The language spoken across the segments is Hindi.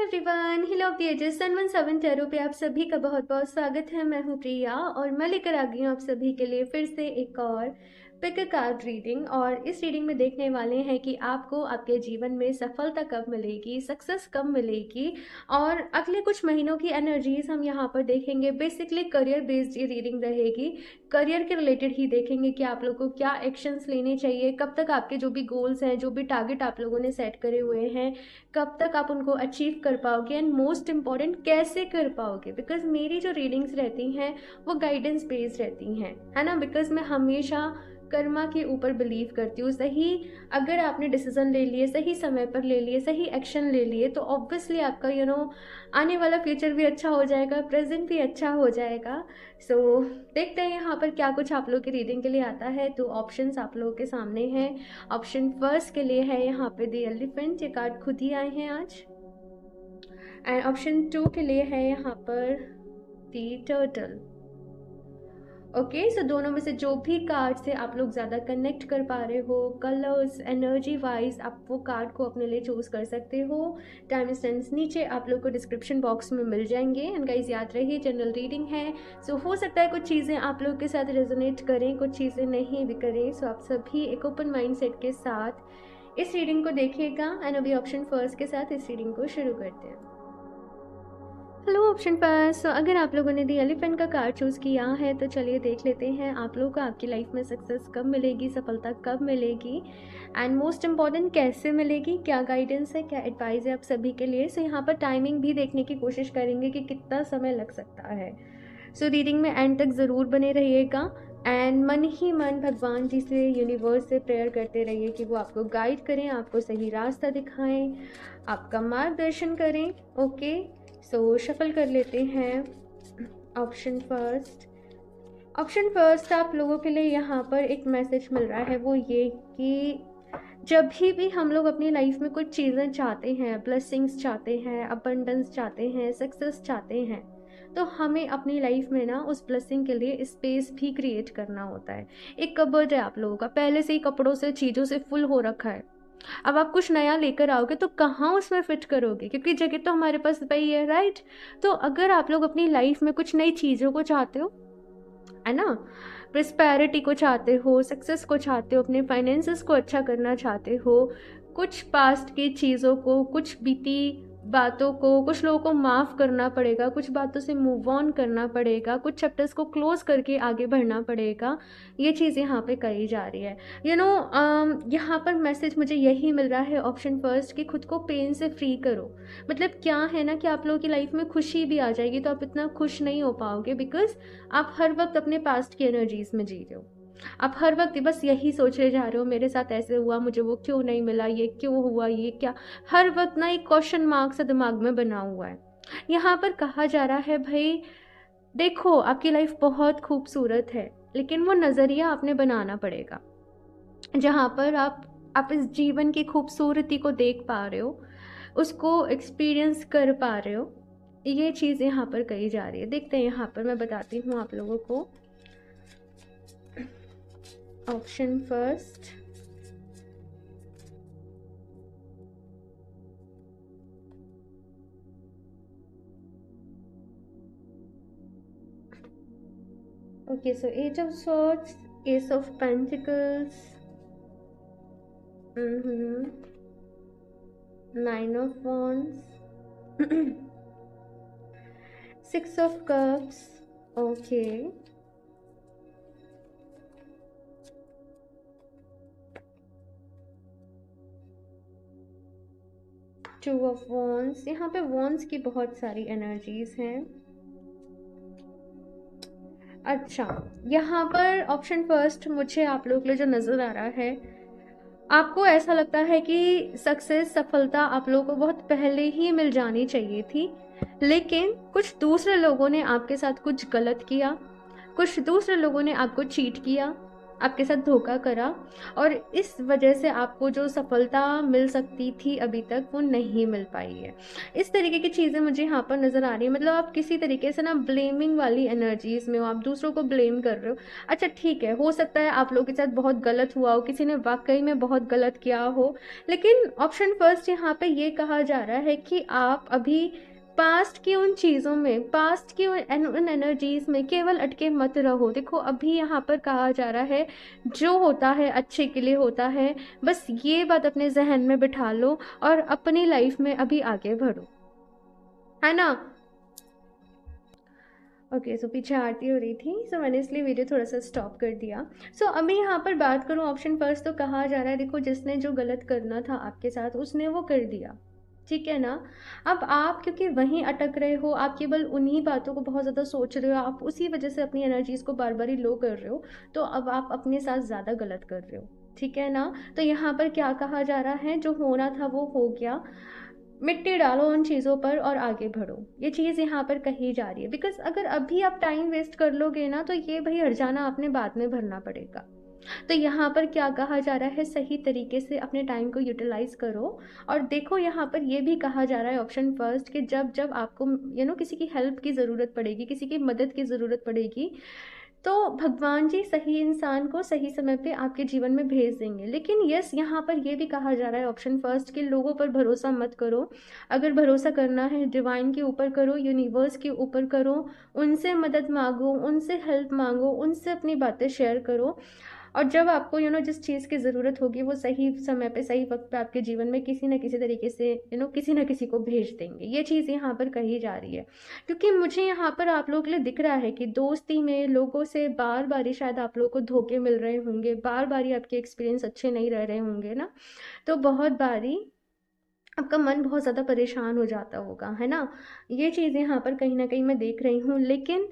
एवरीवन, हिल ऑफ द एजेस सन 17 टैरो पे आप सभी का बहुत बहुत स्वागत है। मैं हूँ प्रिया और मैं लेकर आ गई हूँ आप सभी के लिए फिर से एक और पिक अ कार्ड रीडिंग। और इस रीडिंग में देखने वाले हैं कि आपको आपके जीवन में सफलता कब मिलेगी, सक्सेस कब मिलेगी और अगले कुछ महीनों की एनर्जीज हम यहाँ पर देखेंगे। बेसिकली करियर बेस्ड ये रीडिंग रहेगी, करियर के रिलेटेड ही देखेंगे कि आप लोगों को क्या एक्शंस लेने चाहिए, कब तक आपके जो भी गोल्स हैं, जो भी टारगेट आप लोगों ने सेट करे हुए हैं, कब तक आप उनको अचीव कर पाओगे एंड मोस्ट इम्पॉर्टेंट कैसे कर पाओगे। बिकॉज मेरी जो रीडिंग्स रहती हैं वो गाइडेंस बेस्ड रहती हैं, है ना। बिकॉज मैं हमेशा कर्मा के ऊपर बिलीव करती हूँ। सही अगर आपने डिसीजन ले लिए, सही समय पर ले लिए, सही एक्शन ले लिए, तो ऑब्वियसली आपका आने वाला फ्यूचर भी अच्छा हो जाएगा, प्रेजेंट भी अच्छा हो जाएगा। सो देखते हैं यहाँ पर क्या कुछ आप लोगों की रीडिंग के लिए आता है। तो ऑप्शंस आप लोगों के सामने हैं। ऑप्शन फर्स्ट के लिए है यहाँ पे द एलिफेंट, ये कार्ड खुद ही आए हैं आज। एंड ऑप्शन 2 के लिए है यहाँ पर द टर्टल। ओके, सो दोनों में से जो भी कार्ड से आप लोग ज़्यादा कनेक्ट कर पा रहे हो, कलर्स, एनर्जी वाइज, आप वो कार्ड को अपने लिए चूज़ कर सकते हो। टाइम स्टैम्प्स नीचे आप लोग को डिस्क्रिप्शन बॉक्स में मिल जाएंगे। एंड गाइस याद रहिए जनरल रीडिंग है, सो हो सकता है कुछ चीज़ें आप लोग के साथ रेजोनेट करें, कुछ चीज़ें नहीं भी करें। सो आप सभी एक ओपन माइंड सेट के साथ इस रीडिंग को देखिएगा। एंड अभी ऑप्शन फर्स्ट के साथ इस रीडिंग को शुरू करते हैं। हेलो ऑप्शन पास। सो अगर आप लोगों ने दी एलिफेंट का कार्ड चूज़ किया है तो चलिए देख लेते हैं आप लोगों को आपकी लाइफ में सक्सेस कब मिलेगी, सफलता कब मिलेगी एंड मोस्ट इम्पॉर्टेंट कैसे मिलेगी, क्या गाइडेंस है, क्या एडवाइस है आप सभी के लिए। सो यहाँ पर टाइमिंग भी देखने की कोशिश करेंगे कि कितना समय लग सकता है। सो रीडिंग में एंड तक ज़रूर बने रहिएगा एंड मन ही मन भगवान जी से, यूनिवर्स से प्रेयर करते रहिए कि वो आपको गाइड करें, आपको सही रास्ता दिखाएं, आपका मार्गदर्शन करें। ओके, सो शफल कर लेते हैं। ऑप्शन फर्स्ट आप लोगों के लिए यहाँ पर एक मैसेज मिल रहा है, वो ये कि जब भी हम लोग अपनी लाइफ में कुछ चीज़ें चाहते हैं, ब्लेसिंग्स चाहते हैं, अबंडेंस चाहते हैं, सक्सेस चाहते हैं, तो हमें अपनी लाइफ में ना उस ब्लेसिंग के लिए स्पेस भी क्रिएट करना होता है। एक कबर्ड है आप लोगों का, पहले से ही कपड़ों से, चीज़ों से फुल हो रखा है। अब आप कुछ नया लेकर आओगे तो कहाँ उसमें फिट करोगे, क्योंकि जगह तो हमारे पास पई है, राइट। तो अगर आप लोग अपनी लाइफ में कुछ नई चीज़ों को चाहते हो, है ना, प्रॉस्पेरिटी को चाहते हो, सक्सेस को चाहते हो, अपने फाइनेंसेस को अच्छा करना चाहते हो, कुछ पास्ट की चीज़ों को, कुछ बीती बातों को, कुछ लोगों को माफ़ करना पड़ेगा, कुछ बातों से मूव ऑन करना पड़ेगा, कुछ चैप्टर्स को क्लोज करके आगे बढ़ना पड़ेगा। ये चीज़ यहाँ पे कही जा रही है। यहाँ पर मैसेज मुझे यही मिल रहा है ऑप्शन फर्स्ट कि खुद को पेन से फ्री करो। मतलब क्या है ना कि आप लोगों की लाइफ में खुशी भी आ जाएगी तो आप इतना खुश नहीं हो पाओगे, बिकॉज आप हर वक्त अपने पास्ट की एनर्जीज में जी रहे हो। आप हर वक्त बस यही सोचते जा रहे हो, मेरे साथ ऐसे हुआ, मुझे वो क्यों नहीं मिला, ये क्यों हुआ, ये क्या, हर वक्त ना एक क्वेश्चन मार्क सा दिमाग में बना हुआ है। यहाँ पर कहा जा रहा है भाई देखो आपकी लाइफ बहुत खूबसूरत है, लेकिन वो नज़रिया आपने बनाना पड़ेगा जहाँ पर आप इस जीवन की खूबसूरती को देख पा रहे हो, उसको एक्सपीरियंस कर पा रहे हो। ये चीज़ यहाँ पर कही जा रही है। देखते हैं यहाँ पर, मैं बताती हूँ आप लोगों को। Option first, okay, so eight of swords, ace of pentacles, nine of wands, six of cups, okay, two of wands. यहाँ पे वॉन्ड्स की बहुत सारी एनर्जीज हैं। अच्छा, यहाँ पर ऑप्शन फर्स्ट मुझे आप लोग के लिए जो नज़र आ रहा है, आपको ऐसा लगता है कि सक्सेस, सफलता आप लोगों को बहुत पहले ही मिल जानी चाहिए थी, लेकिन कुछ दूसरे लोगों ने आपके साथ कुछ गलत किया, कुछ दूसरे लोगों ने आपको चीट किया, आपके साथ धोखा करा, और इस वजह से आपको जो सफलता मिल सकती थी अभी तक वो नहीं मिल पाई है। इस तरीके की चीज़ें मुझे यहाँ पर नज़र आ रही है। मतलब आप किसी तरीके से ना ब्लेमिंग वाली एनर्जीज में हो, आप दूसरों को ब्लेम कर रहे हो। अच्छा ठीक है, हो सकता है आप लोगों के साथ बहुत गलत हुआ हो, किसी ने वाकई में बहुत गलत किया हो, लेकिन ऑप्शन फर्स्ट यहाँ पे ये कहा जा रहा है कि आप अभी पास्ट की उन चीज़ों में, पास्ट की उन एनर्जीज में केवल अटके मत रहो। देखो अभी यहाँ पर कहा जा रहा है जो होता है अच्छे के लिए होता है, बस ये बात अपने जहन में बिठा लो और अपनी लाइफ में अभी आगे बढ़ो, है ना। ओके, सो पीछे आरती हो रही थी, सो मैंने इसलिए वीडियो थोड़ा सा स्टॉप कर दिया। सो अभी यहाँ पर बात करूँ ऑप्शन फर्स्ट, तो कहा जा रहा है देखो जिसने जो गलत करना था आपके साथ उसने वो कर दिया, ठीक है ना। अब आप क्योंकि वहीं अटक रहे हो, आप केवल उन्हीं बातों को बहुत ज़्यादा सोच रहे हो, आप उसी वजह से अपनी एनर्जीज को बार बार ही लो कर रहे हो, तो अब आप अपने साथ ज़्यादा गलत कर रहे हो, ठीक है ना। तो यहाँ पर क्या कहा जा रहा है, जो होना था वो हो गया, मिट्टी डालो उन चीज़ों पर और आगे बढ़ो, ये चीज़ यहाँ पर कही जा रही है। बिकॉज अगर अभी आप टाइम वेस्ट कर लोगे ना, तो ये भाई हर्जाना आपने बाद में भरना पड़ेगा। तो यहाँ पर क्या कहा जा रहा है, सही तरीके से अपने टाइम को यूटिलाइज करो। और देखो यहाँ पर ये भी कहा जा रहा है ऑप्शन फर्स्ट कि जब जब आपको किसी की हेल्प की ज़रूरत पड़ेगी, किसी की मदद की ज़रूरत पड़ेगी, तो भगवान जी सही इंसान को सही समय पे आपके जीवन में भेज देंगे। लेकिन यस, यहाँ पर ये भी कहा जा रहा है ऑप्शन फर्स्ट कि लोगों पर भरोसा मत करो। अगर भरोसा करना है डिवाइन के ऊपर करो, यूनिवर्स के ऊपर करो, उनसे मदद मांगो, उनसे हेल्प मांगो, उनसे अपनी बातें शेयर करो। और जब आपको जिस चीज़ की ज़रूरत होगी वो सही समय पे सही वक्त पे आपके जीवन में किसी न किसी तरीके से किसी न किसी को भेज देंगे, ये चीज़ यहाँ पर कही जा रही है। क्योंकि मुझे यहाँ पर आप लोगों के लिए दिख रहा है कि दोस्ती में लोगों से बार बार ही शायद आप लोगों को धोखे मिल रहे होंगे, बार बार ही आपके एक्सपीरियंस अच्छे नहीं रह रहे होंगे ना, तो बहुत बारी आपका मन बहुत ज़्यादा परेशान हो जाता होगा, है ना। ये चीज़ यहाँ पर कहीं ना कहीं मैं देख रही हूँ। लेकिन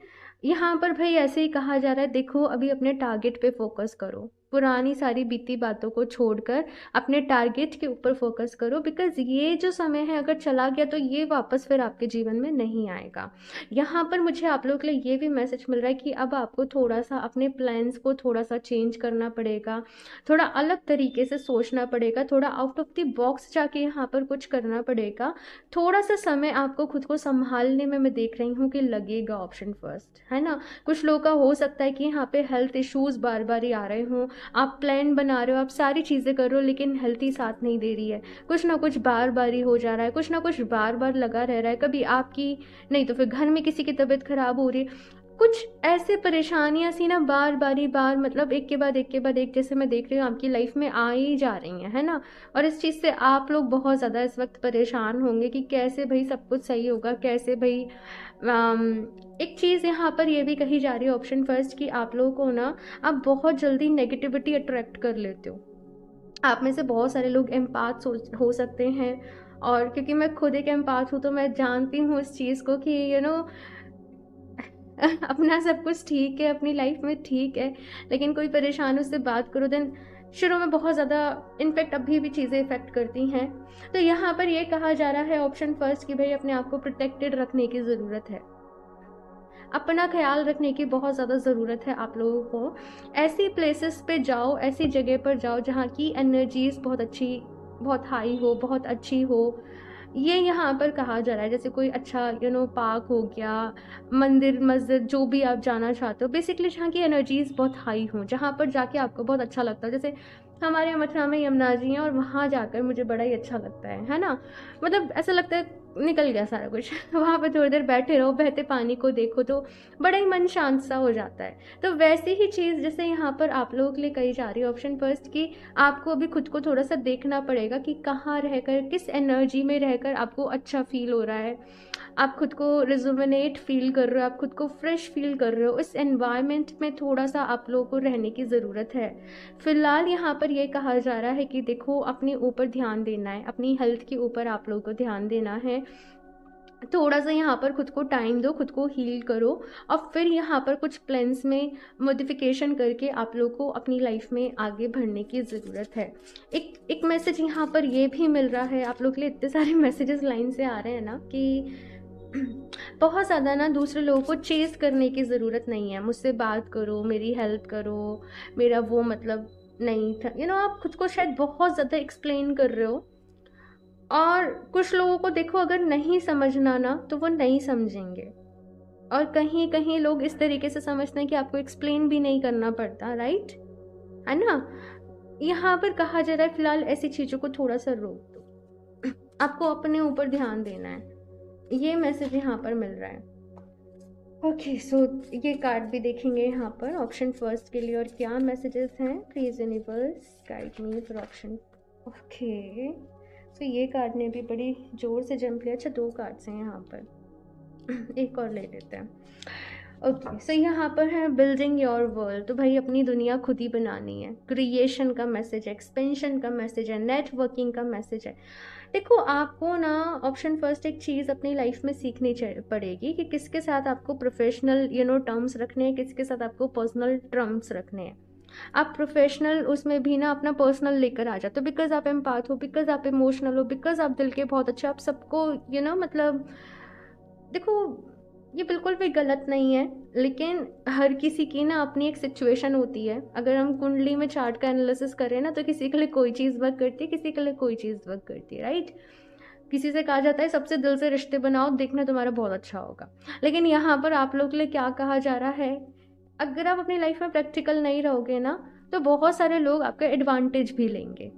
यहाँ पर भाई ऐसे ही कहा जा रहा है, देखो अभी अपने टारगेट पे फोकस करो, पुरानी सारी बीती बातों को छोड़कर अपने टारगेट के ऊपर फोकस करो। बिकॉज ये जो समय है अगर चला गया तो ये वापस फिर आपके जीवन में नहीं आएगा। यहाँ पर मुझे आप लोगों के लिए ये भी मैसेज मिल रहा है कि अब आपको थोड़ा सा अपने प्लान्स को थोड़ा सा चेंज करना पड़ेगा, थोड़ा अलग तरीके से सोचना पड़ेगा, थोड़ा आउट ऑफ द बॉक्स जाके यहाँ पर कुछ करना पड़ेगा। थोड़ा सा समय आपको खुद को संभालने में मैं देख रही हूँ कि लगेगा ऑप्शन फर्स्ट, है ना। कुछ लोगों का हो सकता है कि यहाँ पे हेल्थ इश्यूज बार बार ही आ रहे हों, आप प्लान बना रहे हो, आप सारी चीज़ें कर रहे हो, लेकिन हेल्थ ही साथ नहीं दे रही है, कुछ ना कुछ बार बार ही हो जा रहा है, कुछ ना कुछ बार बार लगा रह रहा है, कभी आपकी नहीं तो फिर घर में किसी की तबीयत खराब हो रही है, कुछ ऐसे परेशानियां सी ना बार बारी बार मतलब एक के बाद एक के बाद एक जैसे मैं देख रही हूँ आपकी लाइफ में आ ही जा रही हैं, है ना। और इस चीज़ से आप लोग बहुत ज़्यादा इस वक्त परेशान होंगे कि कैसे भाई सब कुछ सही होगा, कैसे भाई। एक चीज़ यहाँ पर ये भी कही जा रही है ऑप्शन फर्स्ट कि आप लोगों को ना आप बहुत जल्दी नेगेटिविटी अट्रैक्ट कर लेते हो। आप में से बहुत सारे लोग एम्पाथ हो सकते हैं, और क्योंकि मैं खुद एक एम्पाथ हूँ तो मैं जानती हूँ इस चीज़ को कि अपना सब कुछ ठीक है, अपनी लाइफ में ठीक है, लेकिन कोई परेशान उससे बात करो देन शुरू में बहुत ज़्यादा, इनफैक्ट अभी भी चीज़ें इफेक्ट करती हैं। तो यहाँ पर ये कहा जा रहा है ऑप्शन फर्स्ट कि भाई अपने आप को प्रोटेक्टेड रखने की ज़रूरत है, अपना ख्याल रखने की बहुत ज़्यादा ज़रूरत है आप लोगों को। ऐसी प्लेसेस पे जाओ, ऐसी जगह पर जाओ जहाँ की एनर्जीज बहुत अच्छी, बहुत हाई हो, बहुत अच्छी हो। ये यहाँ पर कहा जा रहा है जैसे कोई अच्छा पार्क हो गया, मंदिर मस्जिद जो भी आप जाना चाहते हो, बेसिकली जहाँ की एनर्जीज बहुत हाई हो, जहाँ पर जाके आपको बहुत अच्छा लगता है। जैसे हमारे यहाँ मथुरा में यमुना जी हैं और वहाँ जाकर मुझे बड़ा ही अच्छा लगता है ना। मतलब ऐसा लगता है निकल गया सारा कुछ वहाँ पर थोड़ी देर बैठे रहो, बहते पानी को देखो तो बड़ा ही मन शांत सा हो जाता है। तो वैसी ही चीज़ जैसे यहाँ पर आप लोगों के लिए कही जा रही है ऑप्शन फर्स्ट कि आपको अभी खुद को थोड़ा सा देखना पड़ेगा कि कहाँ रहकर, किस एनर्जी में रहकर आपको अच्छा फील हो रहा है, आप खुद को रिजुविनेट फील कर रहे हो, आप खुद को फ्रेश फील कर रहे हो। इस एनवायरनमेंट में थोड़ा सा आप लोगों को रहने की ज़रूरत है। फिलहाल यहाँ पर ये कहा जा रहा है कि देखो अपने ऊपर ध्यान देना है, अपनी हेल्थ के ऊपर आप लोगों को ध्यान देना है। थोड़ा सा यहाँ पर खुद को टाइम दो, खुद को हील करो, और फिर यहाँ पर कुछ प्लान्स में मॉडिफिकेशन करके आप लोग को अपनी लाइफ में आगे बढ़ने की ज़रूरत है। एक मैसेज यहाँ पर ये भी मिल रहा है आप लोग के लिए, इतने सारे मैसेजेस लाइन से आ रहे हैं ना कि बहुत ज़्यादा ना दूसरे लोगों को चेज़ करने की ज़रूरत नहीं है। मुझसे बात करो, मेरी हेल्प करो, मेरा वो मतलब नहीं था, आप खुद को शायद बहुत ज़्यादा एक्सप्लेन कर रहे हो। और कुछ लोगों को देखो, अगर नहीं समझना ना तो वो नहीं समझेंगे। और कहीं कहीं लोग इस तरीके से समझते हैं कि आपको एक्सप्लेन भी नहीं करना पड़ता, राइट? है ना? यहाँ पर कहा जा रहा है फिलहाल ऐसी चीज़ों को थोड़ा सा रोक दो। आपको अपने ऊपर ध्यान देना है, ये मैसेज यहाँ पर मिल रहा है। ओके, सो ये कार्ड भी देखेंगे यहाँ पर ऑप्शन फर्स्ट के लिए और क्या मैसेजेस हैं। Please universe guide me for option. Okay, so ये कार्ड ने भी बड़ी जोर से जंप लिया। अच्छा, 2 कार्ड्स हैं यहाँ पर। एक और ले लेते हैं। ओके, सो यहाँ पर है बिल्डिंग योर वर्ल्ड। तो भाई अपनी दुनिया खुद ही बनानी है। क्रिएशन का मैसेज है, एक्सपेंशन का मैसेज है, नेटवर्किंग का मैसेज है। देखो, आपको ना ऑप्शन फर्स्ट एक चीज़ अपनी लाइफ में सीखनी पड़ेगी कि किसके साथ आपको प्रोफेशनल टर्म्स रखने हैं, किसके साथ आपको पर्सनल टर्म्स रखने हैं। आप प्रोफेशनल उसमें भी ना अपना पर्सनल लेकर आ जाते हो, बिकॉज आप एम्पाथ हो, बिकॉज आप इमोशनल हो, बिकॉज आप दिल के बहुत अच्छे, आप सबको मतलब देखो, ये बिल्कुल भी गलत नहीं है। लेकिन हर किसी की ना अपनी एक सिचुएशन होती है। अगर हम कुंडली में चार्ट का एनालिसिस करें ना, तो किसी के लिए कोई चीज़ वर्क करती है, किसी के लिए कोई चीज़ वर्क करती है, राइट? किसी से कहा जाता है सबसे दिल से रिश्ते बनाओ, देखना तुम्हारा बहुत अच्छा होगा। लेकिन यहाँ पर आप लोग के लिए क्या कहा जा रहा है, अगर आप अपनी लाइफ में प्रैक्टिकल नहीं रहोगे ना, तो बहुत सारे लोग आपका एडवांटेज भी लेंगे।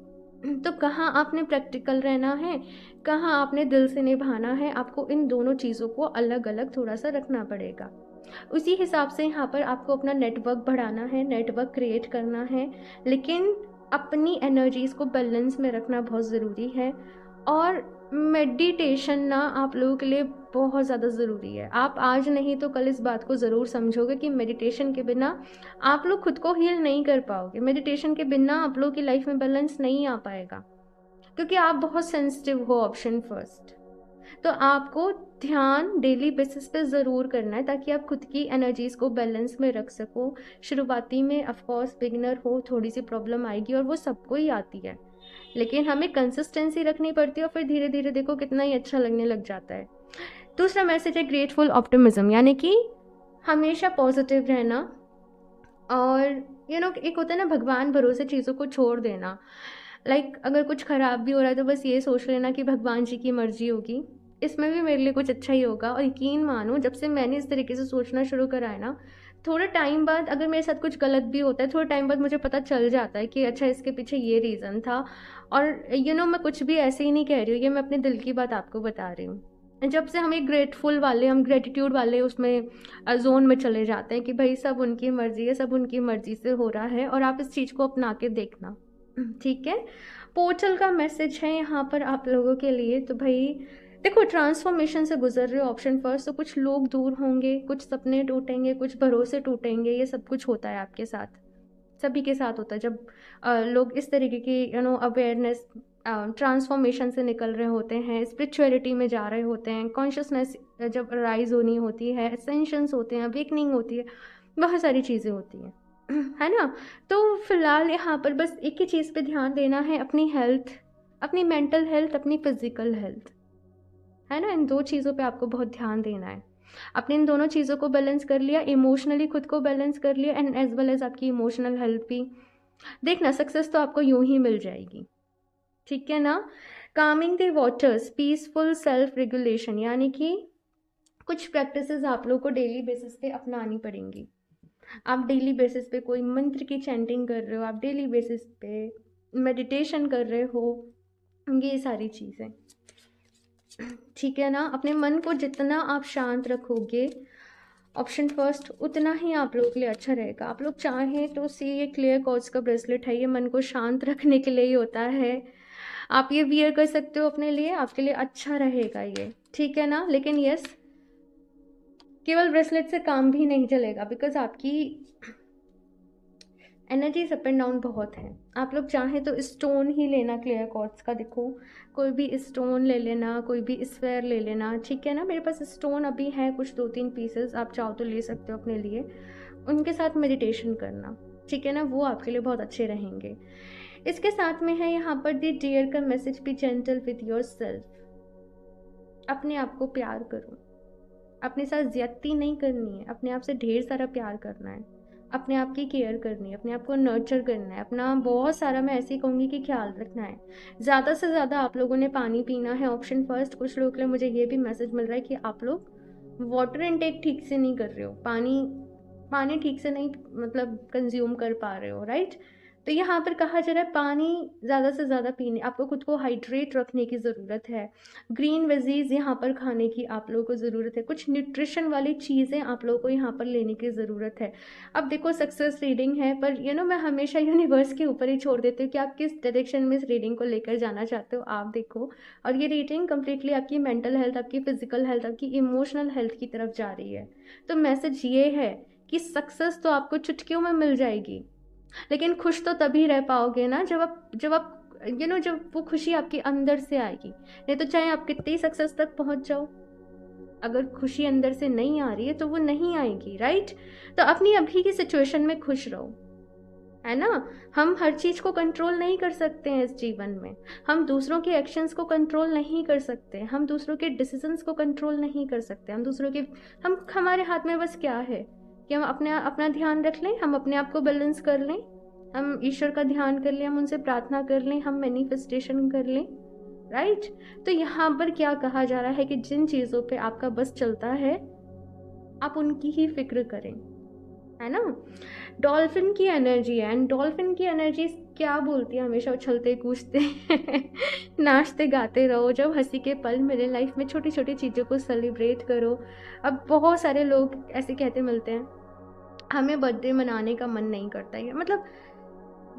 तो कहाँ आपने प्रैक्टिकल रहना है, कहाँ आपने दिल से निभाना है, आपको इन दोनों चीज़ों को अलग अलग थोड़ा सा रखना पड़ेगा। उसी हिसाब से यहाँ पर आपको अपना नेटवर्क बढ़ाना है, नेटवर्क क्रिएट करना है, लेकिन अपनी एनर्जीज़ को बैलेंस में रखना बहुत ज़रूरी है। और मेडिटेशन ना आप लोगों के लिए बहुत ज़्यादा ज़रूरी है। आप आज नहीं तो कल इस बात को ज़रूर समझोगे कि मेडिटेशन के बिना आप लोग खुद को हील नहीं कर पाओगे। मेडिटेशन के बिना आप लोगों की लाइफ में बैलेंस नहीं आ पाएगा, क्योंकि आप बहुत सेंसिटिव हो ऑप्शन फर्स्ट। तो आपको ध्यान डेली बेसिस पे ज़रूर करना है, ताकि आप खुद की एनर्जीज़ को बैलेंस में रख सको। शुरुआती में ऑफकोर्स बिगिनर हो, थोड़ी सी प्रॉब्लम आएगी और वो सबको ही आती है, लेकिन हमें कंसिस्टेंसी रखनी पड़ती है और फिर धीरे धीरे देखो कितना ही अच्छा लगने लग जाता है। दूसरा मैसेज है ग्रेटफुल ऑप्टिमिज्म, यानी कि हमेशा पॉजिटिव रहना। और एक होता है ना भगवान भरोसे चीज़ों को छोड़ देना। अगर कुछ ख़राब भी हो रहा है तो बस ये सोच लेना कि भगवान जी की मर्जी होगी, इसमें भी मेरे लिए कुछ अच्छा ही होगा। और यकीन मानो, जब से मैंने इस तरीके से सोचना शुरू करा है ना, थोड़े टाइम बाद अगर मेरे साथ कुछ गलत भी होता है, थोड़े टाइम बाद मुझे पता चल जाता है कि अच्छा इसके पीछे ये रीज़न था। और मैं कुछ भी ऐसे ही नहीं कह रही हूँ, ये मैं अपने दिल की बात आपको बता रही हूँ। जब से हम हम ग्रेटिट्यूड वाले उसमें जोन में चले जाते हैं कि भाई सब उनकी मर्जी है, सब उनकी मर्जी से हो रहा है, और आप इस चीज़ को अपना के देखना, ठीक है? पोर्टल का मैसेज है यहाँ पर आप लोगों के लिए। तो भाई देखो, ट्रांसफॉर्मेशन से गुजर रहे हो ऑप्शन फर्स्ट, तो कुछ लोग दूर होंगे, कुछ सपने टूटेंगे, कुछ भरोसे टूटेंगे, ये सब कुछ होता है आपके साथ, सभी के साथ होता है। जब लोग इस तरीके की अवेयरनेस ट्रांसफॉर्मेशन से निकल रहे होते हैं, स्पिरिचुअलिटी में जा रहे होते हैं, कॉन्शियसनेस जब राइज होनी होती है, एसेंशंस होते हैं, अवेकनिंग होती है, बहुत सारी चीज़ें होती हैं, है ना? तो फिलहाल यहाँ पर बस एक ही चीज़ पे ध्यान देना है, अपनी हेल्थ, अपनी मेंटल हेल्थ, अपनी फिजिकल हेल्थ, है ना? इन 2 चीज़ों पे आपको बहुत ध्यान देना है। आपने इन दोनों चीज़ों को बैलेंस कर लिया, इमोशनली खुद को बैलेंस कर लिया, एंड एज वेल एज आपकी इमोशनल हेल्थ भी, देखना सक्सेस तो आपको यूं ही मिल जाएगी, ठीक है ना? Kameng the waters, peaceful self regulation, यानी कि कुछ प्रैक्टिसेस आप लोग को डेली बेसिस पे अपनानी पड़ेंगी। आप डेली बेसिस पे कोई मंत्र की चैंटिंग कर रहे हो, आप डेली बेसिस पे मेडिटेशन कर रहे हो, ये सारी चीज़ें, ठीक है ना? अपने मन को जितना आप शांत रखोगे ऑप्शन फर्स्ट, उतना ही आप लोगों के लिए अच्छा रहेगा। आप लोग चाहें तो ये क्लियर कॉर्ड्स का ब्रेसलेट है, ये मन को शांत रखने के लिए ही होता है। आप ये वियर कर सकते हो अपने लिए, आपके लिए अच्छा रहेगा ये, ठीक है ना? लेकिन यस, केवल ब्रेसलेट से काम भी नहीं चलेगा, बिकॉज आपकी एनर्जीज अप एंड डाउन बहुत है। आप लोग चाहें तो स्टोन ही लेना क्लियर कॉर्ड्स का, देखो कोई भी स्टोन ले लेना, कोई भी स्फेयर ले लेना, ठीक है ना? मेरे पास स्टोन अभी है कुछ 2-3 पीसेस, आप चाहो तो ले सकते हो अपने लिए, उनके साथ मेडिटेशन करना, ठीक है ना? वो आपके लिए बहुत अच्छे रहेंगे। इसके साथ में है यहाँ पर दी डियर का message, B gentle with your self, अपने आप को प्यार करो, अपने साथ ज्यादती नहीं करनी है, अपने आप से ढेर सारा प्यार करना है, अपने आप की केयर करनी है, अपने आप को नर्चर करना है, अपना बहुत सारा, मैं ऐसे ही कहूँगी कि ख्याल रखना है। ज़्यादा से ज़्यादा आप लोगों ने पानी पीना है, ऑप्शन फर्स्ट। कुछ लोगों के लिए मुझे ये भी मैसेज मिल रहा है कि आप लोग वाटर इनटेक ठीक से नहीं कर रहे हो, पानी पानी ठीक से नहीं मतलब कंज्यूम कर पा रहे हो, राइट। तो यहाँ पर कहा जा रहा है पानी ज़्यादा से ज़्यादा पीने, आपको खुद को हाइड्रेट रखने की ज़रूरत है। ग्रीन वेजीज यहाँ पर खाने की आप लोगों को ज़रूरत है, कुछ न्यूट्रिशन वाली चीज़ें आप लोगों को यहाँ पर लेने की ज़रूरत है। अब देखो सक्सेस रीडिंग है, पर मैं हमेशा यूनिवर्स के ऊपर ही छोड़ देती हूँ कि आप किस डायरेक्शन में इस रीडिंग को लेकर जाना चाहते हो, आप देखो। और ये रीडिंग कम्प्लीटली आपकी मेंटल हेल्थ, आपकी फिजिकल हेल्थ, आपकी इमोशनल हेल्थ की तरफ जा रही है। तो मैसेज ये है कि सक्सेस तो आपको चुटकियों में मिल जाएगी, लेकिन खुश तो तभी रह पाओगे ना जब आप जब वो खुशी आपके अंदर से आएगी। नहीं तो चाहे आप कितनी सक्सेस तक पहुंच जाओ, अगर खुशी अंदर से नहीं आ रही है तो वो नहीं आएगी, राइट। तो अपनी अभी की सिचुएशन में खुश रहो, है ना। हम हर चीज को कंट्रोल नहीं कर सकते हैं इस जीवन में, हम दूसरों के एक्शंस को कंट्रोल नहीं कर सकते, हम दूसरों के डिसीजंस को कंट्रोल नहीं कर सकते, हम हमारे हाथ में बस क्या है कि हम अपना ध्यान रख लें, हम अपने आप को बैलेंस कर लें, हम ईश्वर का ध्यान कर लें, हम उनसे प्रार्थना कर लें, हम मैनिफेस्टेशन कर लें, राइट। तो यहाँ पर क्या कहा जा रहा है कि जिन चीज़ों पे आपका बस चलता है आप उनकी ही फिक्र करें, है ना। डॉल्फिन की एनर्जी है, एंड डॉल्फिन की एनर्जी क्या बोलती है, हमेशा उछलते कूदते नाचते गाते रहो, जब हंसी के पल मिले लाइफ में छोटी छोटी चीज़ों को सेलिब्रेट करो। अब बहुत सारे लोग ऐसे कहते मिलते हैं हमें बर्थडे मनाने का मन नहीं करता है, मतलब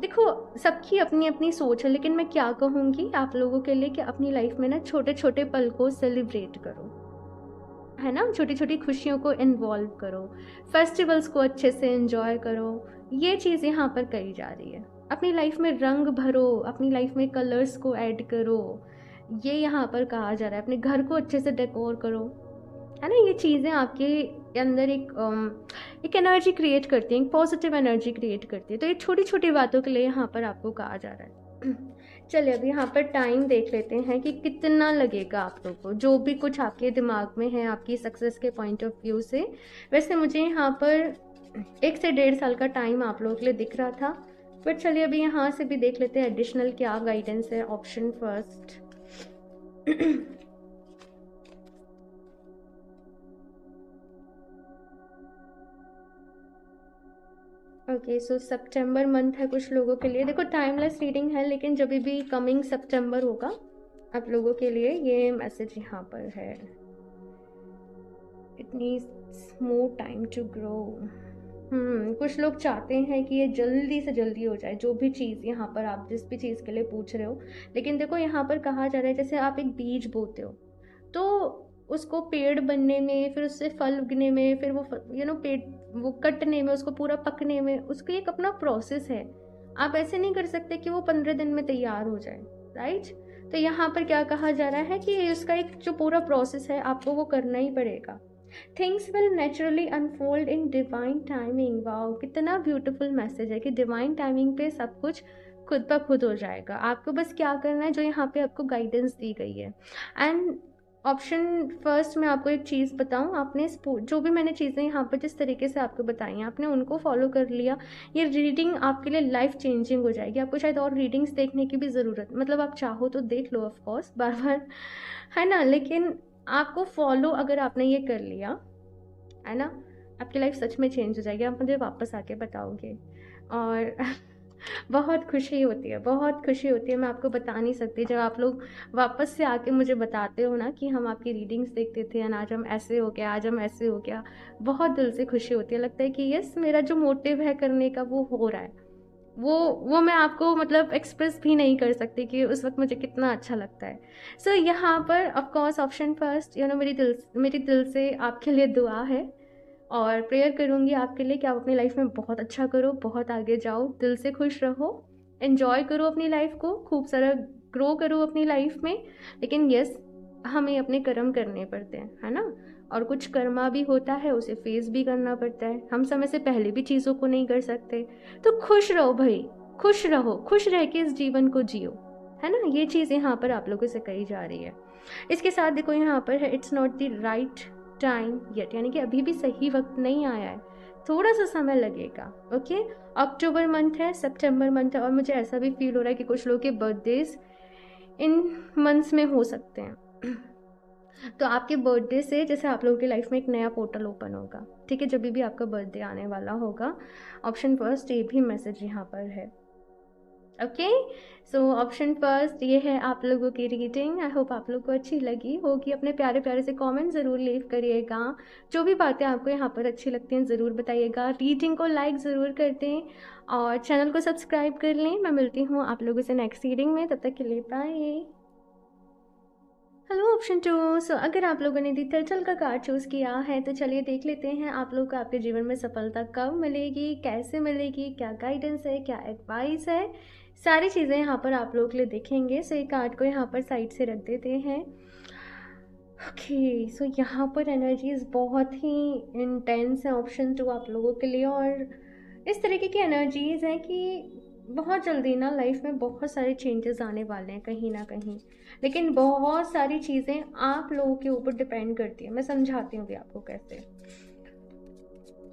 देखो सबकी अपनी अपनी सोच है, लेकिन मैं क्या कहूँगी आप लोगों के लिए कि अपनी लाइफ में ना छोटे छोटे पल को सेलिब्रेट करो, है ना। छोटी छोटी खुशियों को इन्वॉल्व करो, फेस्टिवल्स को अच्छे से एंजॉय करो, ये चीज़ यहाँ पर कही जा रही है। अपनी लाइफ में रंग भरो, अपनी लाइफ में कलर्स को ऐड करो, ये यहाँ पर कहा जा रहा है। अपने घर को अच्छे से डेकोर करो, है ना। ये चीज़ें आपके अंदर एक एनर्जी क्रिएट करती हैं, एक पॉजिटिव एनर्जी क्रिएट करती है। तो ये छोटी छोटी बातों के लिए यहाँ पर आपको कहा जा रहा है। चलिए अब यहाँ पर टाइम देख लेते हैं कि कितना लगेगा आप लोगों को, जो भी कुछ आपके दिमाग में है आपकी सक्सेस के पॉइंट ऑफ व्यू से। वैसे मुझे यहाँ पर 1 से 1.5 साल का टाइम आप लोगों के लिए दिख रहा था, बट चलिए अभी यहाँ से भी देख लेते हैं एडिशनल क्या गाइडेंस है। ऑप्शन फर्स्ट ओके, सो सितंबर मंथ है कुछ लोगों के लिए। देखो टाइमलेस रीडिंग है, लेकिन जब भी कमिंग सितंबर होगा आप लोगों के लिए ये मैसेज यहाँ पर है, it needs more time to grow. कुछ लोग चाहते हैं कि ये जल्दी से जल्दी हो जाए, जो भी चीज़ यहाँ पर आप जिस भी चीज़ के लिए पूछ रहे हो। लेकिन देखो यहाँ पर कहा जा रहा है जैसे आप एक बीज बोते हो तो उसको पेड़ बनने में, फिर उससे फल उगने में, फिर वो पेड़ वो कटने में, उसको पूरा पकने में, उसका एक अपना प्रोसेस है। आप ऐसे नहीं कर सकते कि वो 15 दिन में तैयार हो जाए, राइट। तो यहाँ पर क्या कहा जा रहा है कि उसका एक जो पूरा प्रोसेस है आपको वो करना ही पड़ेगा। Things will naturally unfold in divine timing. Wow, कितना ब्यूटीफुल मैसेज है कि डिवाइन टाइमिंग पे सब कुछ खुद ब खुद हो जाएगा। आपको बस क्या करना है, जो यहाँ पे आपको गाइडेंस दी गई है। एंड ऑप्शन फर्स्ट मैं आपको एक चीज़ बताऊं, आपने जो भी मैंने चीज़ें यहाँ पर जिस तरीके से आपको बताई हैं आपने उनको फॉलो कर लिया, ये रीडिंग आपके लिए लाइफ चेंजिंग हो जाएगी। आपको शायद और रीडिंग्स देखने की भी ज़रूरत, मतलब आप चाहो तो देख लो ऑफ कोर्स बार बार, है ना, लेकिन आपको फॉलो अगर आपने ये कर लिया, है ना, आपकी लाइफ सच में चेंज हो जाएगी। आप मुझे वापस आके बताओगे और बहुत खुशी होती है, बहुत खुशी होती है, मैं आपको बता नहीं सकती। जब आप लोग वापस से आके मुझे बताते हो ना कि हम आपकी रीडिंग्स देखते थे एंड आज हम ऐसे हो गया, आज हम ऐसे हो गया, बहुत दिल से खुशी होती है। लगता है कि यस, मेरा जो मोटिव है करने का वो हो रहा है। वो मैं आपको मतलब एक्सप्रेस भी नहीं कर सकती कि उस वक्त मुझे कितना अच्छा लगता है। सो यहाँ पर ऑफ कोर्स ऑप्शन फर्स्ट, मेरी दिल से आपके लिए दुआ है और प्रेयर करूँगी आपके लिए कि आप अपनी लाइफ में बहुत अच्छा करो, बहुत आगे जाओ, दिल से खुश रहो, एंजॉय करो अपनी लाइफ को, खूब सारा ग्रो करो अपनी लाइफ में। लेकिन यस, हमें अपने कर्म करने पड़ते हैं, है ना, और कुछ कर्मा भी होता है, उसे फेस भी करना पड़ता है। हम समय से पहले भी चीज़ों को नहीं कर सकते। तो खुश रहो भाई, खुश रहो, खुश रह के इस जीवन को जियो, है ना। ये चीज़ यहाँ पर आप लोगों से कही जा रही है। इसके साथ देखो यहाँ पर है, it's not the right time yet, यानी कि अभी भी सही वक्त नहीं आया है, थोड़ा सा समय लगेगा। ओके, अक्टूबर मंथ है, सितंबर मंथ है, और मुझे ऐसा भी फील हो रहा है कि कुछ लोगों के बर्थडेज इन मंथ्स में हो सकते हैं। तो आपके बर्थडे से जैसे आप लोगों की लाइफ में एक नया पोर्टल ओपन होगा, ठीक है, जब भी आपका बर्थडे आने वाला होगा। ऑप्शन फर्स्ट ये भी मैसेज यहाँ पर है। ओके, सो ऑप्शन फर्स्ट ये है आप लोगों की रीडिंग। आई होप आप लोग को अच्छी लगी होगी। अपने प्यारे प्यारे से कमेंट ज़रूर लीव करिएगा, जो भी बातें आपको यहाँ पर अच्छी लगती हैं ज़रूर बताइएगा। रीडिंग को लाइक ज़रूर कर दें और चैनल को सब्सक्राइब कर लें। मैं मिलती हूँ आप लोगों से नेक्स्ट रीडिंग में, तब तक के लिए बाय। Hello option 2। सो अगर आप लोगों ने दी टर्टल का कार्ड चूज़ किया है तो चलिए देख लेते हैं आप लोग को आपके जीवन में सफलता कब मिलेगी, कैसे मिलेगी, क्या गाइडेंस है, क्या एडवाइस है, सारी चीज़ें यहाँ पर आप लोगों के लिए देखेंगे। सो ये कार्ड को यहाँ पर साइड से रख देते हैं। ओके, सो यहाँ पर एनर्जीज बहुत ही इंटेंस है ऑप्शन 2 आप लोगों के लिए, और इस तरीके की एनर्जीज हैं कि बहुत जल्दी ना लाइफ में बहुत सारे चेंजेस आने वाले हैं कहीं ना कहीं, लेकिन बहुत सारी चीज़ें आप लोगों के ऊपर डिपेंड करती है। मैं समझाती हूँ भी आपको कैसे।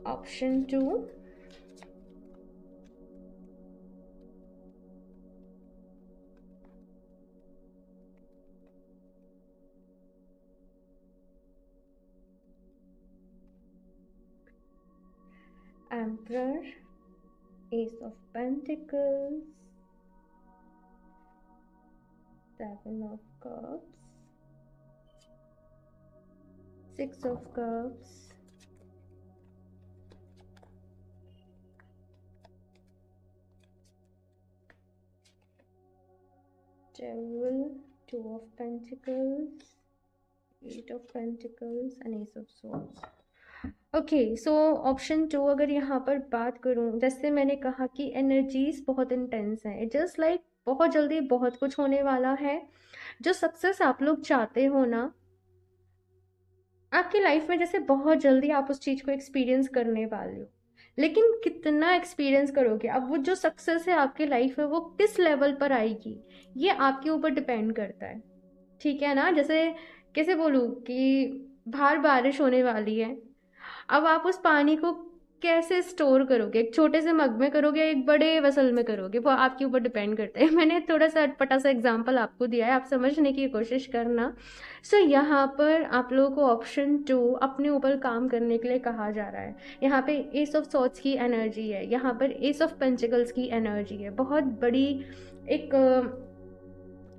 Option 2, emperor, S of pentacles, 7 of cups, 6 of cups, Devil, 2 of pentacles, 8 of pentacles and ace of swords। Okay, so option 2 अगर यहाँ पर बात करूँ, जैसे मैंने कहा कि एनर्जीज बहुत इंटेंस हैं, जस्ट लाइक बहुत जल्दी बहुत कुछ होने वाला है। जो सक्सेस आप लोग चाहते हो ना आपकी लाइफ में, जैसे बहुत जल्दी आप उस चीज़ को एक्सपीरियंस करने वाले हो, लेकिन कितना एक्सपीरियंस करोगे, अब वो जो सक्सेस है आपकी लाइफ में वो किस लेवल पर आएगी ये आपके ऊपर डिपेंड करता है। ठीक है ना, जैसे कैसे बोलूँ कि बाहर बारिश होने वाली है, अब आप उस पानी को कैसे स्टोर करोगे, एक छोटे से मग में करोगे, एक बड़े वेसल में करोगे, वो आपके ऊपर डिपेंड करता है। मैंने थोड़ा सा अटपटा सा एग्जांपल आपको दिया है, आप समझने की कोशिश करना। सो यहाँ पर आप लोगों को ऑप्शन 2 अपने ऊपर काम करने के लिए कहा जा रहा है। यहाँ पे एस ऑफ सॉर्ड्स की एनर्जी है, यहाँ पर एस ऑफ पेंटिकल्स की एनर्जी है। बहुत बड़ी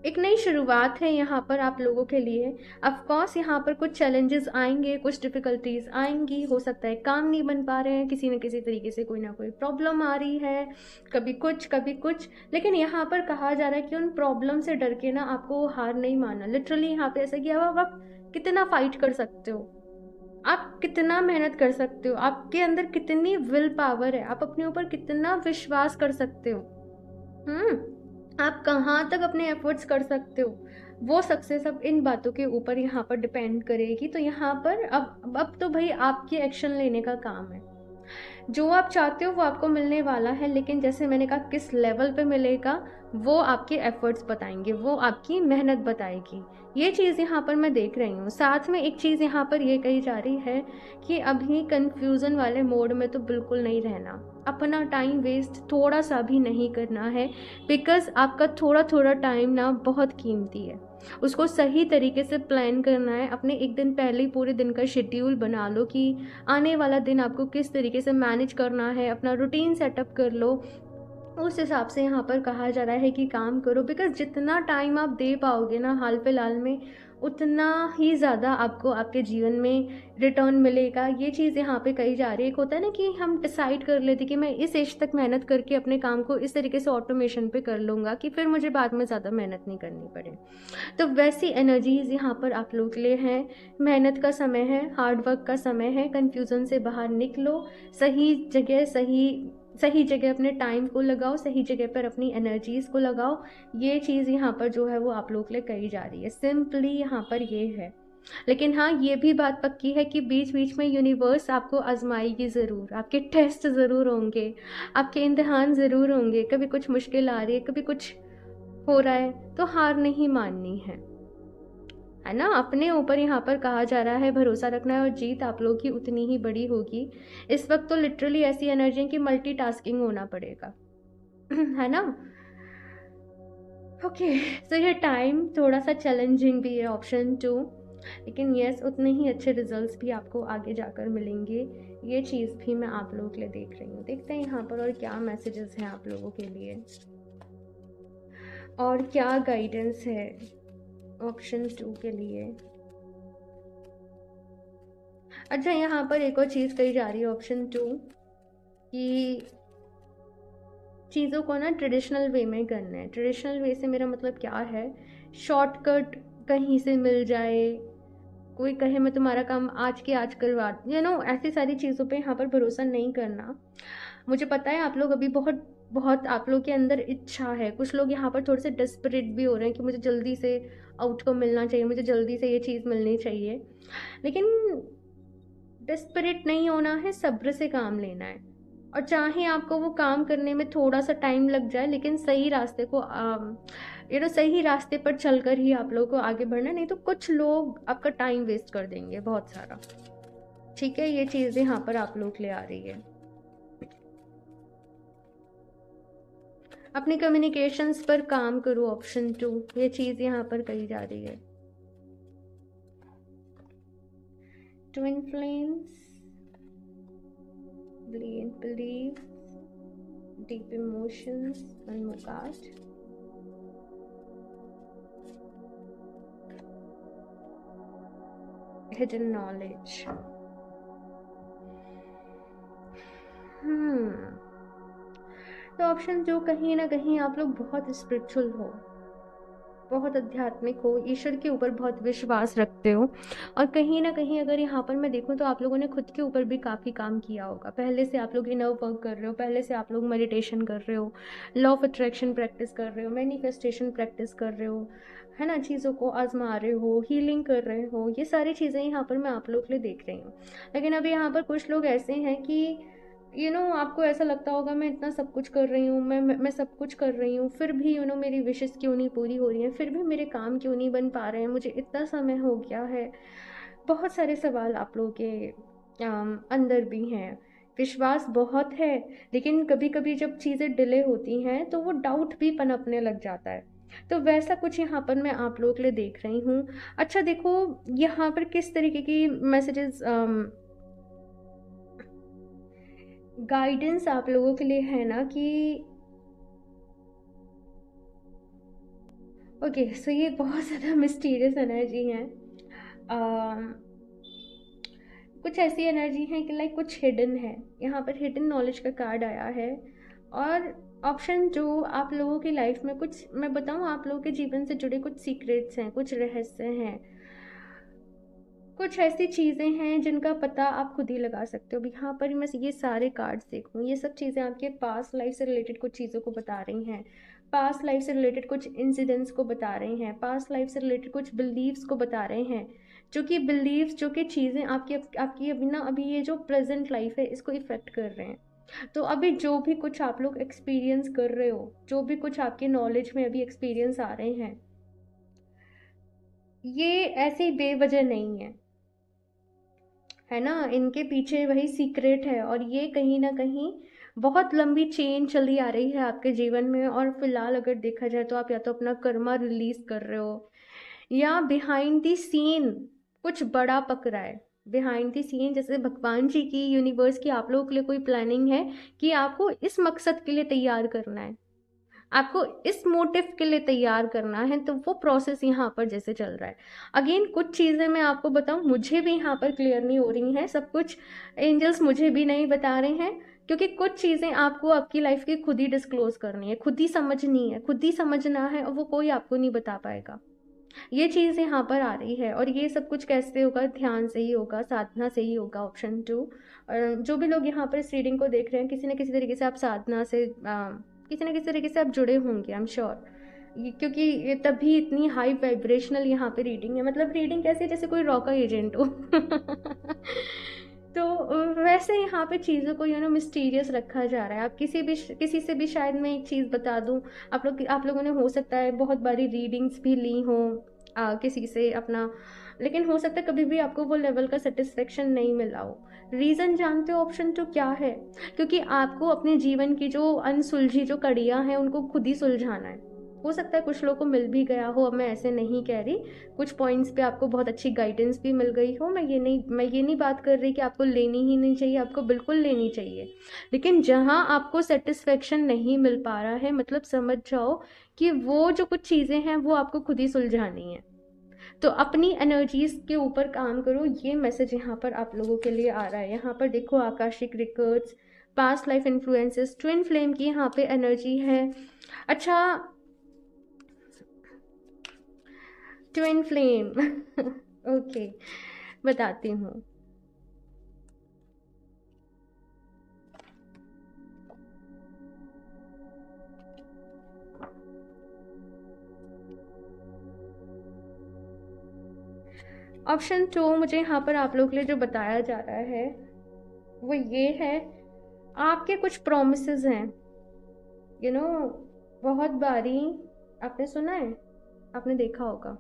एक नई शुरुआत है यहाँ पर आप लोगों के लिए। ऑफ कोर्स यहाँ पर कुछ चैलेंजेस आएंगे, कुछ डिफ़िकल्टीज आएंगी, हो सकता है काम नहीं बन पा रहे हैं, किसी न किसी तरीके से कोई ना कोई प्रॉब्लम आ रही है, कभी कुछ, लेकिन यहाँ पर कहा जा रहा है कि उन प्रॉब्लम से डर के ना आपको हार नहीं मानना। लिटरली यहाँ पे ऐसा कि अब आप कितना फाइट कर सकते हो, आप कितना मेहनत कर सकते हो, आपके अंदर कितनी विल पावर है, आप अपने ऊपर कितना विश्वास कर सकते हो, आप कहाँ तक अपने एफर्ट्स कर सकते हो, वो सक्सेस अब इन बातों के ऊपर यहाँ पर डिपेंड करेगी। तो यहाँ पर अब तो भाई आपकी एक्शन लेने का काम है। जो आप चाहते हो वो आपको मिलने वाला है, लेकिन जैसे मैंने कहा किस लेवल पे मिलेगा वो आपके एफर्ट्स बताएंगे, वो आपकी मेहनत बताएगी। ये चीज़ यहाँ पर मैं देख रही हूँ। साथ में एक चीज़ यहाँ पर ये कही जा रही है कि अभी कंफ्यूजन वाले मोड में तो बिल्कुल नहीं रहना, अपना टाइम वेस्ट थोड़ा सा भी नहीं करना है, बिकॉज आपका थोड़ा थोड़ा टाइम ना बहुत कीमती है। उसको सही तरीके से प्लान करना है। अपने एक दिन पहले ही पूरे दिन का शेड्यूल बना लो कि आने वाला दिन आपको किस तरीके से मैनेज करना है, अपना रूटीन सेटअप कर लो। उस हिसाब से यहाँ पर कहा जा रहा है कि काम करो, बिकॉज जितना टाइम आप दे पाओगे ना हाल फिलहाल में, उतना ही ज़्यादा आपको आपके जीवन में रिटर्न मिलेगा। ये चीज़ यहाँ पे कही जा रही है। एक होता है ना कि हम डिसाइड कर लेते कि मैं इस एज तक मेहनत करके अपने काम को इस तरीके से ऑटोमेशन पे कर लूँगा कि फिर मुझे बाद में ज़्यादा मेहनत नहीं करनी पड़े। तो वैसी एनर्जीज़ यहाँ पर आप लोग के लिए हैं। मेहनत का समय है, हार्ड वर्क का समय है, कन्फ्यूज़न से बाहर निकलो, सही जगह अपने टाइम को लगाओ, सही जगह पर अपनी एनर्जीज़ को लगाओ। ये चीज़ यहाँ पर जो है वो आप लोग के लिए कही जा रही है। सिंपली यहाँ पर ये है। लेकिन हाँ, ये भी बात पक्की है कि बीच बीच में यूनिवर्स आपको आजमाएगी ज़रूर, आपके टेस्ट ज़रूर होंगे, आपके इम्तिहान ज़रूर होंगे। कभी कुछ मुश्किल आ रही है, कभी कुछ हो रहा है, तो हार नहीं माननी है है ना। अपने ऊपर यहाँ पर कहा जा रहा है भरोसा रखना है और जीत आप लोगों की उतनी ही बड़ी होगी। इस वक्त तो लिटरली ऐसी एनर्जी है कि मल्टीटास्किंग होना पड़ेगा है ना। ओके, सो ये टाइम थोड़ा सा चैलेंजिंग भी है, ऑप्शन 2, लेकिन यस उतने ही अच्छे रिजल्ट्स भी आपको आगे जाकर मिलेंगे। ये चीज़ भी मैं आप लोगों के लिए देख रही हूँ। देखते हैं यहाँ पर और क्या मैसेजेस हैं आप लोगों के लिए और क्या गाइडेंस है ऑप्शन 2 के लिए। अच्छा, यहाँ पर एक और चीज़ कही जा रही है ऑप्शन 2 कि चीज़ों को ना ट्रेडिशनल वे में करना है। ट्रेडिशनल वे से मेरा मतलब क्या है, शॉर्टकट कहीं से मिल जाए, कोई कहे मैं तुम्हारा काम आज के आज करवा, ऐसी सारी चीज़ों पे यहाँ पर भरोसा नहीं करना। मुझे पता है आप लोग अभी बहुत बहुत आप लोग के अंदर इच्छा है। कुछ लोग यहाँ पर थोड़े से डेस्परेट भी हो रहे हैं कि मुझे जल्दी से आउटकम मिलना चाहिए, मुझे जल्दी से ये चीज़ मिलनी चाहिए, लेकिन डेस्परेट नहीं होना है, सब्र से काम लेना है। और चाहे आपको वो काम करने में थोड़ा सा टाइम लग जाए, लेकिन सही रास्ते को सही रास्ते पर चलकर ही आप लोगों को आगे बढ़ना, नहीं तो कुछ लोग आपका टाइम वेस्ट कर देंगे बहुत सारा। ठीक है, ये चीज़ यहाँ पर आप लोग ले आ रही है। अपने कम्युनिकेशंस पर काम करो, ऑप्शन 2, ये चीज़ यहाँ पर कही जा रही है। Twin flames, brilliant beliefs, deep emotions, one more card. Hidden knowledge. तो ऑप्शन जो कहीं ना कहीं आप लोग बहुत स्पिरिचुअल हो, बहुत आध्यात्मिक हो, ईश्वर के ऊपर बहुत विश्वास रखते हो, और कहीं ना कहीं अगर यहाँ पर मैं देखूँ तो आप लोगों ने खुद के ऊपर भी काफ़ी काम किया होगा। पहले से आप लोग इनर वर्क कर रहे हो, पहले से आप लोग मेडिटेशन कर रहे हो, लॉ ऑफ अट्रैक्शन प्रैक्टिस कर रहे हो, मैनिफेस्टेशन प्रैक्टिस कर रहे हो, है ना, चीज़ों को आजमा रहे हो, हीलिंग कर रहे हो। ये सारी चीज़ें यहाँ पर मैं आप लोग के लिए देख रही हूँ। लेकिन अभी यहाँ पर कुछ लोग ऐसे हैं कि आपको ऐसा लगता होगा मैं इतना सब कुछ कर रही हूँ, मैं सब कुछ कर रही हूँ, फिर भी मेरी विशेस क्यों नहीं पूरी हो रही हैं, फिर भी मेरे काम क्यों नहीं बन पा रहे हैं, मुझे इतना समय हो गया है। बहुत सारे सवाल आप लोगों के अंदर भी हैं। विश्वास बहुत है, लेकिन कभी कभी जब चीज़ें डिले होती हैं तो वो डाउट भी पनपने लग जाता है। तो वैसा कुछ यहाँ पर मैं आप लोगों के लिए देख रही हूँ। अच्छा देखो, यहाँ पर किस तरीके की मैसेजेस गाइडेंस आप लोगों के लिए है ना कि ओके, सो ये बहुत ज़्यादा मिस्टीरियस एनर्जी है। कुछ ऐसी एनर्जी है कि लाइक कुछ हिडन है। यहाँ पर हिडन नॉलेज का कार्ड आया है। और ऑप्शन जो आप लोगों की लाइफ में कुछ, मैं बताऊँ, आप लोगों के जीवन से जुड़े कुछ सीक्रेट्स हैं, कुछ रहस्य हैं, कुछ ऐसी चीज़ें हैं जिनका पता आप खुद ही लगा सकते हो। यहाँ पर मैं ये सारे कार्ड्स देखूँ, ये सब चीज़ें आपके पास्ट लाइफ से रिलेटेड कुछ चीज़ों को बता रही हैं, पास्ट लाइफ से रिलेटेड कुछ इंसिडेंट्स को बता रही हैं, पास्ट लाइफ से रिलेटेड कुछ बिलीव्स को बता रहे हैं, जो कि बिलीव्स, जो कि चीज़ें आपकी अभी ना, अभी ये जो प्रेजेंट लाइफ है इसको इफ़ेक्ट कर रहे हैं। तो अभी जो भी कुछ आप लोग एक्सपीरियंस कर रहे हो, जो भी कुछ आपके नॉलेज में अभी एक्सपीरियंस आ रहे हैं, ये ऐसे बेवजह नहीं है ना। इनके पीछे वही सीक्रेट है, और ये कहीं ना कहीं बहुत लंबी चेन चली आ रही है आपके जीवन में। और फिलहाल अगर देखा जाए तो आप या तो अपना कर्मा रिलीज कर रहे हो, या बिहाइंड द सीन कुछ बड़ा पक रहा है। बिहाइंड द सीन जैसे भगवान जी की, यूनिवर्स की आप लोगों के लिए कोई प्लानिंग है कि आपको इस मकसद के लिए तैयार करना है, आपको इस मोटिव के लिए तैयार करना है। तो वो प्रोसेस यहाँ पर जैसे चल रहा है। अगेन कुछ चीज़ें मैं आपको बताऊँ, मुझे भी यहाँ पर क्लियर नहीं हो रही हैं सब कुछ, एंजल्स मुझे भी नहीं बता रहे हैं, क्योंकि कुछ चीज़ें आपको आपकी लाइफ की खुद ही डिस्क्लोज करनी है, खुद ही समझनी है, खुद ही समझना है, और वो कोई आपको नहीं बता पाएगा। ये चीज़ यहाँ पर आ रही है। और ये सब कुछ कैसे होगा, ध्यान से ही होगा, साधना से ही होगा, ऑप्शन 2। और जो भी लोग यहाँ पर इस रीडिंग को देख रहे हैं, किसी न किसी तरीके से आप साधना से किसी न किसी तरीके से आप जुड़े होंगे, आई एम श्योर, क्योंकि ये तभी इतनी हाई वाइब्रेशनल यहाँ पे रीडिंग है। मतलब रीडिंग कैसे है, जैसे कोई रॉका एजेंट हो तो वैसे यहाँ पे चीज़ों को मिस्टीरियस रखा जा रहा है। आप किसी से भी शायद मैं एक चीज़ बता दूँ, आप लोगों ने हो सकता है बहुत बारी रीडिंग्स भी ली हों, किसी से अपना, लेकिन हो सकता है कभी भी आपको वो लेवल का सेटिस्फेक्शन नहीं मिला हो। रीज़न जानते हो ऑप्शन टू क्या है? क्योंकि आपको अपने जीवन की जो अनसुलझी जो कड़ियाँ हैं उनको खुद ही सुलझाना है। हो सकता है कुछ लोगों को मिल भी गया हो, अब मैं ऐसे नहीं कह रही, कुछ पॉइंट्स पे आपको बहुत अच्छी गाइडेंस भी मिल गई हो। मैं ये नहीं बात कर रही कि आपको लेनी ही नहीं चाहिए, आपको बिल्कुल लेनी चाहिए। लेकिन जहाँ आपको सेटिस्फेक्शन नहीं मिल पा रहा है, मतलब समझ जाओ कि वो जो कुछ चीज़ें हैं वो आपको खुद ही सुलझानी है। तो अपनी एनर्जीज के ऊपर काम करो, ये मैसेज यहाँ पर आप लोगों के लिए आ रहा है। यहाँ पर देखो Akashic records, past life influences, twin flame की यहाँ पे एनर्जी है। अच्छा, ट्विन फ्लेम ओके, बताती हूँ। ऑप्शन 2 मुझे यहाँ पर आप लोगों के लिए जो बताया जा रहा है वो ये है, आपके कुछ प्रोमिसेस हैं, यू नो, बहुत बारी आपने सुना है, आपने देखा होगा,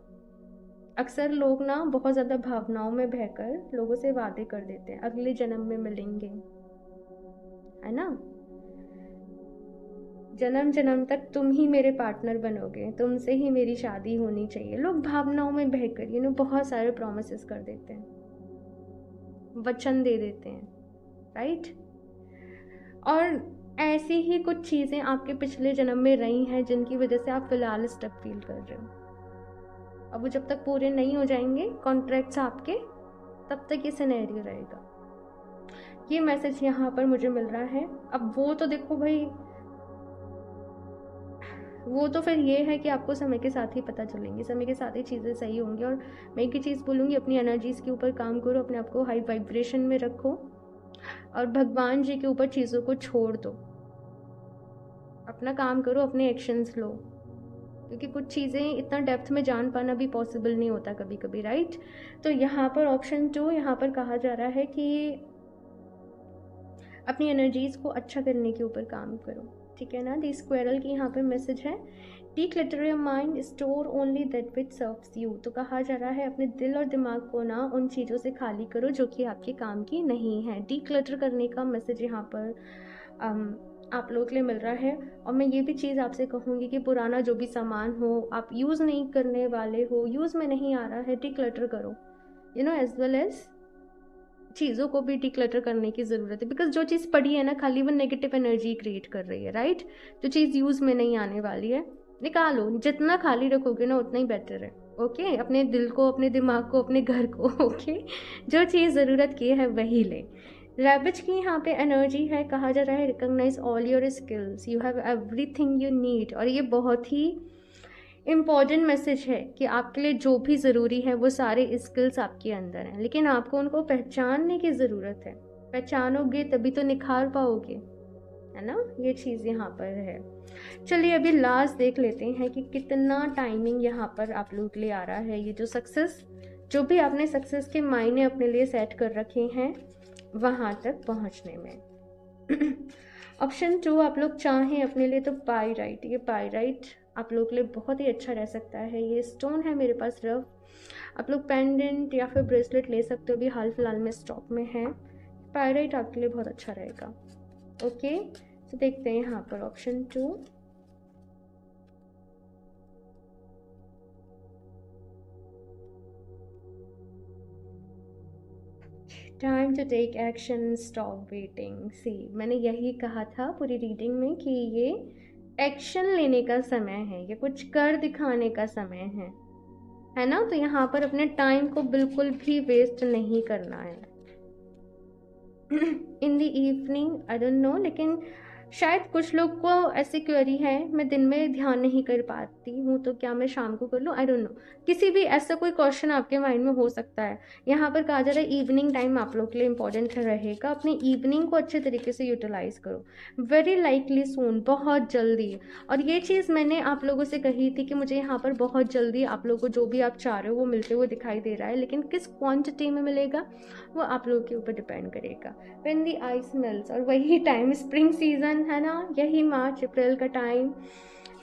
अक्सर लोग ना बहुत ज़्यादा भावनाओं में बहकर लोगों से वादे कर देते हैं, अगले जन्म में मिलेंगे, है ना, जन्म जन्म तक तुम ही मेरे पार्टनर बनोगे, तुमसे ही मेरी शादी होनी चाहिए। लोग भावनाओं में बहकर बहुत सारे प्रोमिसेस कर देते हैं, वचन दे देते हैं, राइट। और ऐसी ही कुछ चीज़ें आपके पिछले जन्म में रही हैं जिनकी वजह से आप फिलहाल स्टक फील कर रहे हो। अब वो जब तक पूरे नहीं हो जाएंगे कॉन्ट्रैक्ट्स आपके, तब तक ये सिनेरियो रहेगा। ये मैसेज यहाँ पर मुझे मिल रहा है। अब वो तो देखो भाई, वो तो फिर ये है कि आपको समय के साथ ही पता चलेंगे, समय के साथ ही चीज़ें सही होंगी। और मैं एक ही चीज़ बोलूँगी, अपनी एनर्जीज़ के ऊपर काम करो, अपने आप को हाई वाइब्रेशन में रखो और भगवान जी के ऊपर चीज़ों को छोड़ दो, अपना काम करो, अपने एक्शंस लो, क्योंकि कुछ चीज़ें इतना डेप्थ में जान पाना भी पॉसिबल नहीं होता कभी कभी, राइट। तो यहाँ पर ऑप्शन 2 यहाँ पर कहा जा रहा है कि अपनी एनर्जीज़ को अच्छा करने के ऊपर काम करो, ठीक है ना। दी स्क्वेरल की यहाँ पे मैसेज है, declutter your mind, store only that which serves you. तो कहा जा रहा है अपने दिल और दिमाग को ना उन चीज़ों से खाली करो जो कि आपके काम की नहीं है। डीक्लटर करने का मैसेज यहाँ पर आप लोगों के लिए मिल रहा है। और मैं ये भी चीज़ आपसे कहूँगी कि पुराना जो भी सामान हो, आप यूज़ नहीं करने वाले हो, यूज़ में नहीं आ रहा है, डीक्लटर करो, एज वेल एज चीज़ों को भी डिक्लटर करने की ज़रूरत है। बिकॉज जो चीज़ पड़ी है ना, खाली वो नेगेटिव एनर्जी क्रिएट कर रही है, राइट। जो चीज़ यूज़ में नहीं आने वाली है निकालो, जितना खाली रखोगे ना उतना ही बेटर है, ओके। अपने दिल को, अपने दिमाग को, अपने घर को, ओके। जो चीज़ ज़रूरत की है वही ले। रैबिट की यहाँ पे एनर्जी है, कहा जा रहा है recognise all your skills, you have everything you need. और ये बहुत ही इम्पॉर्टेंट मैसेज है कि आपके लिए जो भी ज़रूरी है वो सारे स्किल्स आपके अंदर हैं, लेकिन आपको उनको पहचानने की ज़रूरत है। पहचानोगे तभी तो निखार पाओगे, है ना। ये चीज़ यहाँ पर है। चलिए अभी लास्ट देख लेते हैं कि कितना टाइमिंग यहाँ पर आप लोग के लिए आ रहा है। ये जो सक्सेस, जो भी आपने सक्सेस के मायने अपने लिए सेट कर रखे हैं वहाँ तक पहुँचने में। ऑप्शन 2 आप लोग चाहें अपने लिए तो पाइराइट, ये पाइराइट आप लोग के लिए बहुत ही अच्छा रह सकता है। ये स्टोन है मेरे पास रफ, आप लोग पेंडेंट या फिर ब्रेसलेट ले सकते हो, अभी हाल फिलहाल में स्टॉक में है। पाइराइट आपके लिए बहुत अच्छा रहेगा, ओके। तो देखते हैं यहाँ पर option 2, time to take action, stop waiting. See, मैंने यही कहा था पूरी रीडिंग में कि ये एक्शन लेने का समय है, ये कुछ कर दिखाने का समय है ना। तो यहाँ पर अपने टाइम को बिल्कुल भी वेस्ट नहीं करना है। In the evening, I don't know, लेकिन शायद कुछ लोग को ऐसी क्वेरी है, मैं दिन में ध्यान नहीं कर पाती हूँ तो क्या मैं शाम को कर लूँ, आई डोंट नो। किसी भी ऐसा कोई क्वेश्चन आपके माइंड में हो सकता है। यहाँ पर कहा जा रहा है इवनिंग टाइम आप लोग के लिए इंपॉर्टेंट रहेगा, अपनी इवनिंग को अच्छे तरीके से यूटिलाइज करो, वेरी लाइकली सून, बहुत जल्दी। और ये चीज़ मैंने आप लोगों से कही थी कि मुझे यहाँ पर बहुत जल्दी आप लोगों को जो भी आप चाह रहे हो वो मिलते हुए दिखाई दे रहा है, लेकिन किस क्वान्टिटी में मिलेगा वो आप लोगों के ऊपर डिपेंड करेगा। व्हेन द आइस मेल्ट्स, और वही टाइम स्प्रिंग सीजन है ना, यही मार्च अप्रैल का टाइम।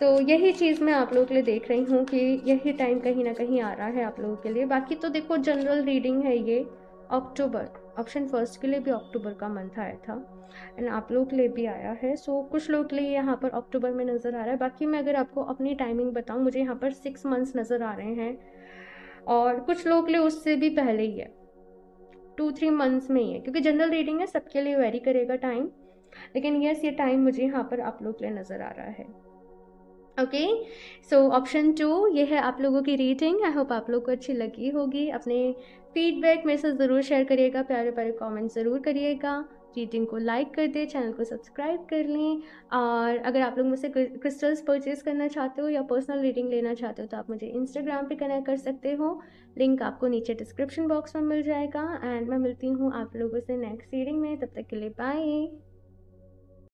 तो यही चीज़ मैं आप लोगों के लिए देख रही हूँ कि यही टाइम कहीं ना कहीं आ रहा है आप लोगों के लिए। बाकी तो देखो जनरल रीडिंग है ये, अक्टूबर, ऑप्शन फर्स्ट के लिए भी अक्टूबर का मंथ आया था एंड आप लोगों के लिए भी आया है। सो कुछ लोगों के लिए यहाँ पर अक्टूबर में नज़र आ रहा है। बाकी मैं अगर आपको अपनी टाइमिंग बताऊँ, मुझे यहाँ पर 6 मंथ्स नज़र आ रहे हैं और कुछ लोगों के लिए उससे भी पहले ही है, 2-3 मंथ्स में ही है, क्योंकि जनरल रीडिंग है, सबके लिए वेरी करेगा टाइम, लेकिन यस ये टाइम मुझे यहाँ पर आप लोग के लिए नज़र आ रहा है। ओके, सो ऑप्शन 2 ये है आप लोगों की रीडिंग। आई होप आप लोग को अच्छी लगी होगी। अपने फीडबैक मेरे साथ ज़रूर शेयर करिएगा, प्यारे प्यारे कमेंट ज़रूर करिएगा। रीडिंग को लाइक कर दें, चैनल को सब्सक्राइब कर लें, और अगर आप लोग मुझसे क्रिस्टल्स परचेज करना चाहते हो या पर्सनल रीडिंग लेना चाहते हो तो आप मुझे इंस्टाग्राम पे कनेक्ट कर सकते हो, लिंक आपको नीचे डिस्क्रिप्शन बॉक्स में मिल जाएगा। एंड मैं मिलती हूँ आप लोगों से नेक्स्ट रीडिंग में, तब तक के लिए बाय।